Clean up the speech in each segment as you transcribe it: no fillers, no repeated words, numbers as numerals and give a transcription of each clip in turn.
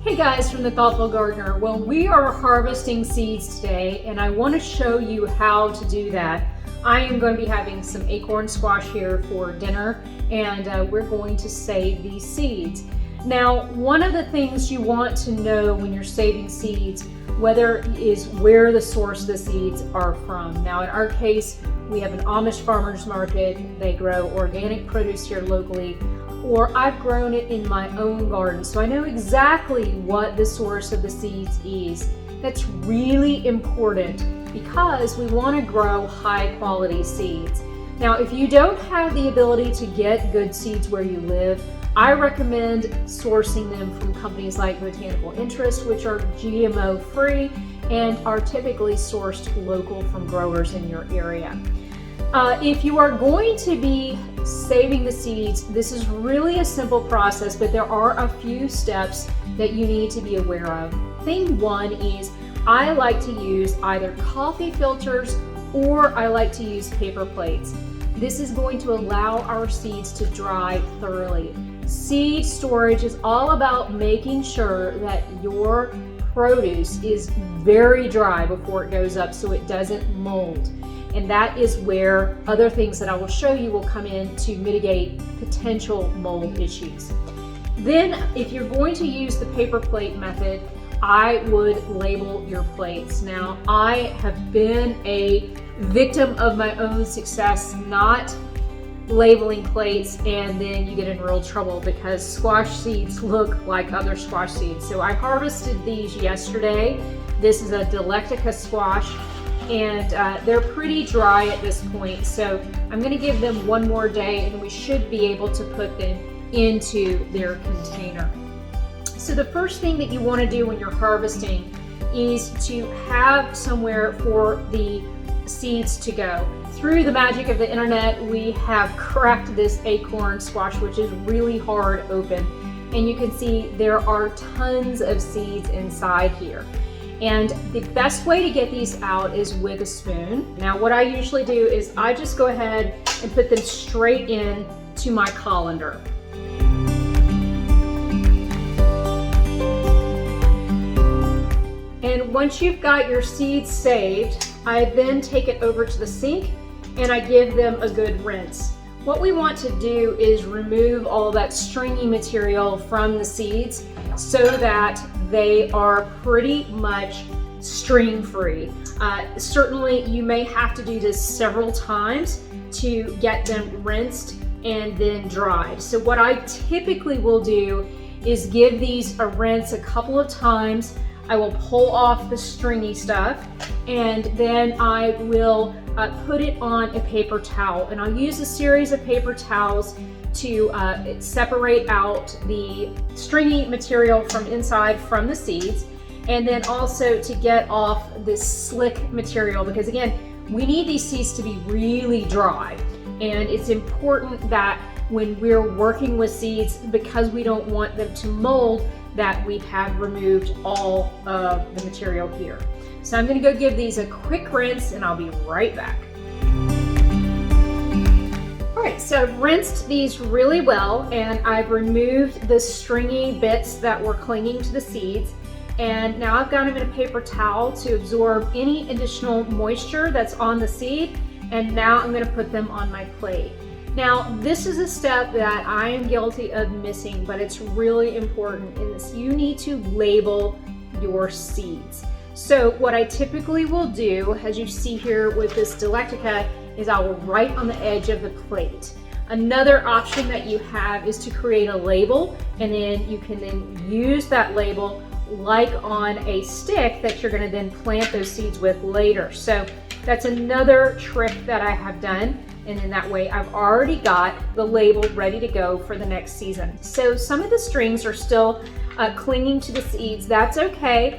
Hey guys from the Thoughtful Gardener. Well, we are harvesting seeds today and I want to show you how to do that. I am going to be having some acorn squash here for dinner and we're going to save these seeds. Now, one of the things you want to know when you're saving seeds, whether is where the source of the seeds are from. Now, in our case, we have an Amish farmers market. They grow organic produce here locally, or I've grown it in my own garden. So I know exactly what the source of the seeds is. That's really important because we want to grow high quality seeds. Now, if you don't have the ability to get good seeds where you live, I recommend sourcing them from companies like Botanical Interest, which are GMO free and are typically sourced local from growers in your area. If you are going to be saving the seeds, this is really a simple process, but there are a few steps that you need to be aware of. Thing one is I like to use either coffee filters or I like to use paper plates. This is going to allow our seeds to dry thoroughly. Seed storage is all about making sure that your produce is very dry before it goes up so it doesn't mold. And that is where other things that I will show you will come in to mitigate potential mold issues. Then, if you're going to use the paper plate method, I would label your plates. Now, I have been a victim of my own success not labeling plates, and then you get in real trouble because squash seeds look like other squash seeds. So I harvested these yesterday. This is a Delectica squash, and they're pretty dry at this point. So I'm going to give them one more day and we should be able to put them into their container. So the first thing that you want to do when you're harvesting is to have somewhere for the seeds to go. Through the magic of the internet, we have cracked this acorn squash, which is really hard open. And you can see there are tons of seeds inside here. And the best way to get these out is with a spoon. Now, what I usually do is I just go ahead and put them straight in to my colander. And once you've got your seeds saved, I then take it over to the sink and I give them a good rinse. What we want to do is remove all that stringy material from the seeds so that they are pretty much string free. Certainly you may have to do this several times to get them rinsed and then dried. So what I typically will do is give these a rinse a couple of times. I will pull off the stringy stuff and then I will put it on a paper towel, and I'll use a series of paper towels to separate out the stringy material from inside from the seeds, and then also to get off this slick material, because again, we need these seeds to be really dry. And it's important that when we're working with seeds, because we don't want them to mold, that we have removed all of the material here. So I'm going to go give these a quick rinse and I'll be right back. All right, so I've rinsed these really well and I've removed the stringy bits that were clinging to the seeds. And now I've got them in a paper towel to absorb any additional moisture that's on the seed. And now I'm going to put them on my plate. Now, this is a step that I am guilty of missing, but it's really important in this. You need to label your seeds. So what I typically will do, as you see here with this Delectica, is I will write on the edge of the plate. Another option that you have is to create a label, and then you can then use that label like on a stick that you're going to then plant those seeds with later. So that's another trick that I have done. And in that way, I've already got the label ready to go for the next season. So some of the strings are still clinging to the seeds. That's okay.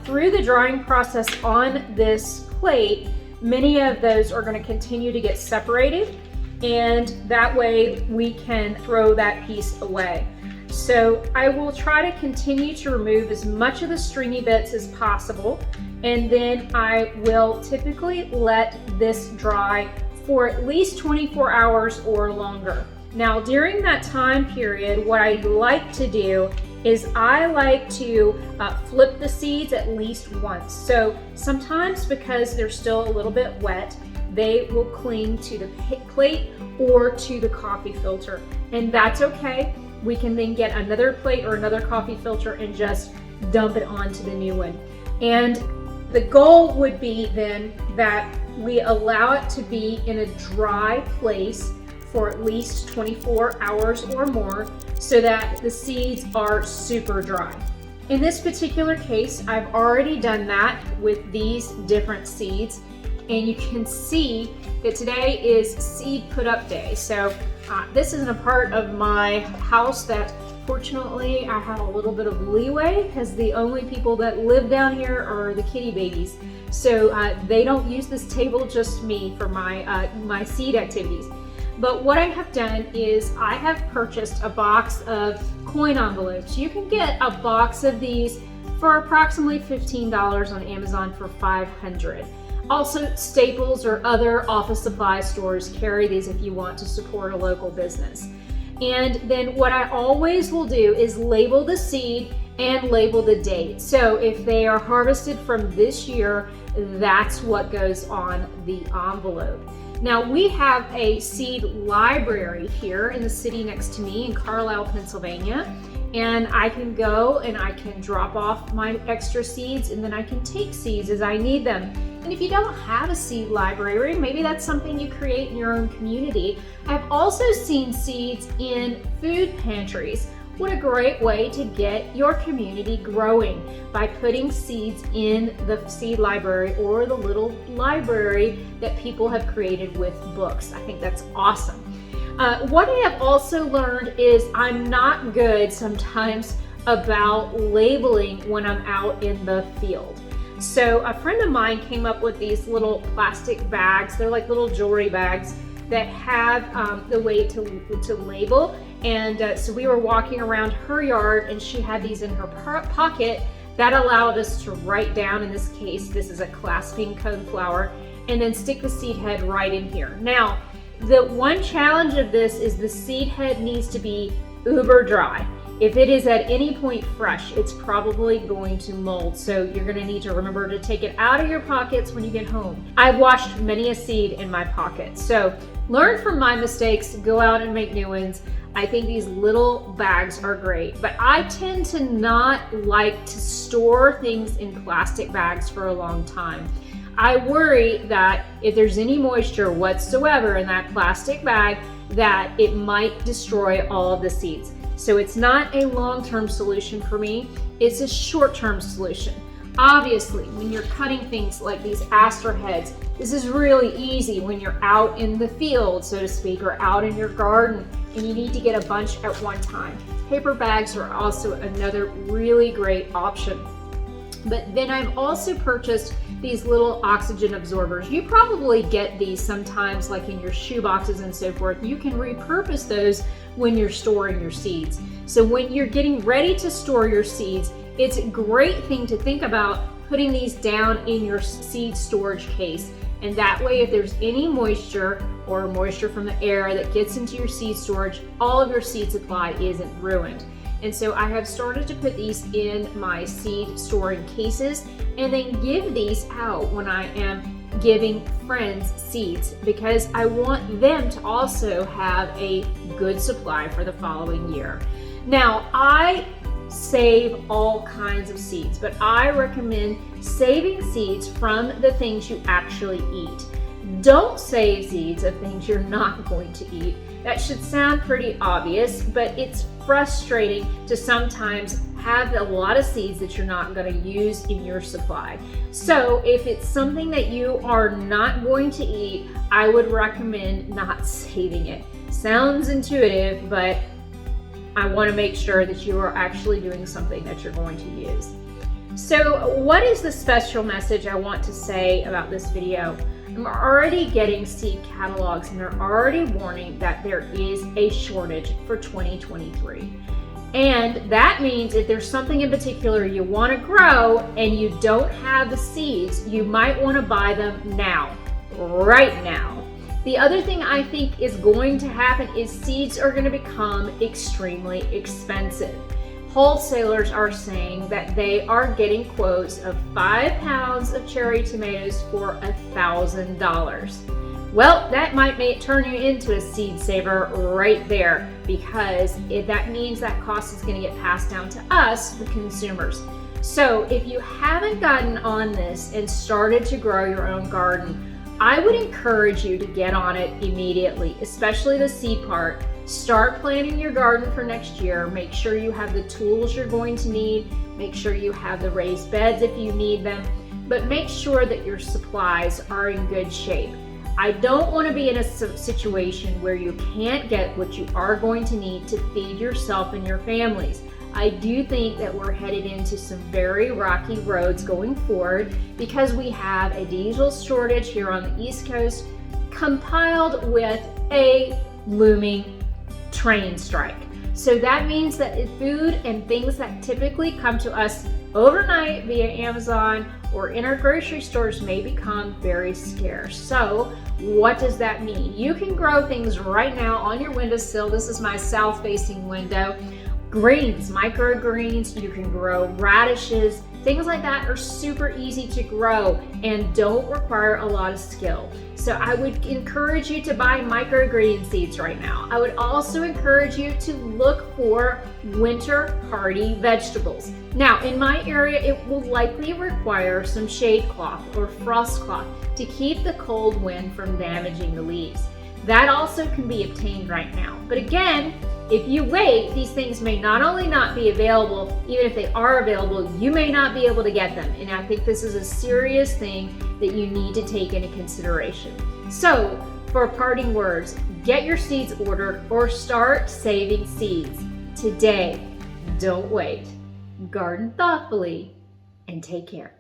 Through the drying process on this plate, many of those are going to continue to get separated, and that way we can throw that piece away. So I will try to continue to remove as much of the stringy bits as possible, and then I will typically let this dry for at least 24 hours or longer. Now, during that time period, what I like to do is I like to flip the seeds at least once. So sometimes, because they're still a little bit wet, they will cling to the plate or to the coffee filter, and that's okay. We can then get another plate or another coffee filter and just dump it onto the new one. And the goal would be then that we allow it to be in a dry place for at least 24 hours or more so that the seeds are super dry. In this particular case, I've already done that with these different seeds, and you can see that today is seed put up day. So this isn't a part of my house that fortunately I have a little bit of leeway, because the only people that live down here are the kitty babies. So they don't use this table, just me, for my seed activities. But what I have done is I have purchased a box of coin envelopes. You can get a box of these for approximately $15 on Amazon for $500. Also, Staples or other office supply stores carry these if you want to support a local business. And then what I always will do is label the seed and label the date. So if they are harvested from this year, that's what goes on the envelope. Now, we have a seed library here in the city next to me in Carlisle, Pennsylvania, and I can go and I can drop off my extra seeds, and then I can take seeds as I need them. And if you don't have a seed library, maybe that's something you create in your own community. I've also seen seeds in food pantries. What a great way to get your community growing, by putting seeds in the seed library or the little library that people have created with books. I think that's awesome. What I have also learned is I'm not good sometimes about labeling when I'm out in the field. So a friend of mine came up with these little plastic bags. They're like little jewelry bags that have the way to label. And so we were walking around her yard, and she had these in her pocket that allowed us to write down, in this case, this is a clasping coneflower, and then stick the seed head right in here. Now, the one challenge of this is the seed head needs to be uber dry. If it is at any point fresh, it's probably going to mold. So you're gonna need to remember to take it out of your pockets when you get home. I've washed many a seed in my pocket. So learn from my mistakes, go out and make new ones. I think these little bags are great, but I tend to not like to store things in plastic bags for a long time. I worry that if there's any moisture whatsoever in that plastic bag, that it might destroy all of the seeds. So it's not a long-term solution for me, it's a short-term solution. Obviously, when you're cutting things like these aster heads, this is really easy when you're out in the field, so to speak, or out in your garden, and you need to get a bunch at one time. Paper bags are also another really great option. But then I've also purchased these little oxygen absorbers. You probably get these sometimes, like in your shoe boxes and so forth. You can repurpose those when you're storing your seeds. So when you're getting ready to store your seeds, it's a great thing to think about putting these down in your seed storage case. And that way, if there's any moisture or moisture from the air that gets into your seed storage, all of your seed supply isn't ruined. And so I have started to put these in my seed storing cases and then give these out when I am giving friends seeds, because I want them to also have a good supply for the following year. Now, I save all kinds of seeds, but I recommend saving seeds from the things you actually eat. Don't save seeds of things you're not going to eat. That should sound pretty obvious, but it's frustrating to sometimes have a lot of seeds that you're not going to use in your supply. So if it's something that you are not going to eat, I would recommend not saving it. Sounds intuitive, but I want to make sure that you are actually doing something that you're going to use. So what is the special message I want to say about this video? I'm already getting seed catalogs, and they're already warning that there is a shortage for 2023. And that means if there's something in particular you want to grow and you don't have the seeds, you might want to buy them now, right now. The other thing I think is going to happen is seeds are going to become extremely expensive. wholesalers are saying that they are getting quotes of 5 pounds of cherry tomatoes for $1,000. Well, that might turn you into a seed saver right there, because that means that cost is going to get passed down to us, the consumers. So if you haven't gotten on this and started to grow your own garden, I would encourage you to get on it immediately, especially the seed part. Start planning your garden for next year. Make sure you have the tools you're going to need. Make sure you have the raised beds if you need them, but make sure that your supplies are in good shape. I don't want to be in a situation where you can't get what you are going to need to feed yourself and your families. I do think that we're headed into some very rocky roads going forward because we have a diesel shortage here on the East Coast, compiled with a looming train strike. So that means that food and things that typically come to us overnight via Amazon or in our grocery stores may become very scarce. So what does that mean? You can grow things right now on your windowsill. This is my south-facing window. Greens, microgreens, you can grow radishes. Things like that are super easy to grow and don't require a lot of skill. So I would encourage you to buy microgreen seeds right now. I would also encourage you to look for winter hardy vegetables. Now, in my area, it will likely require some shade cloth or frost cloth to keep the cold wind from damaging the leaves. That also can be obtained right now. But again, if you wait, these things may not only not be available, even if they are available, you may not be able to get them. And I think this is a serious thing that you need to take into consideration. So, for parting words, get your seeds ordered or start saving seeds today. Don't wait. Garden thoughtfully and take care.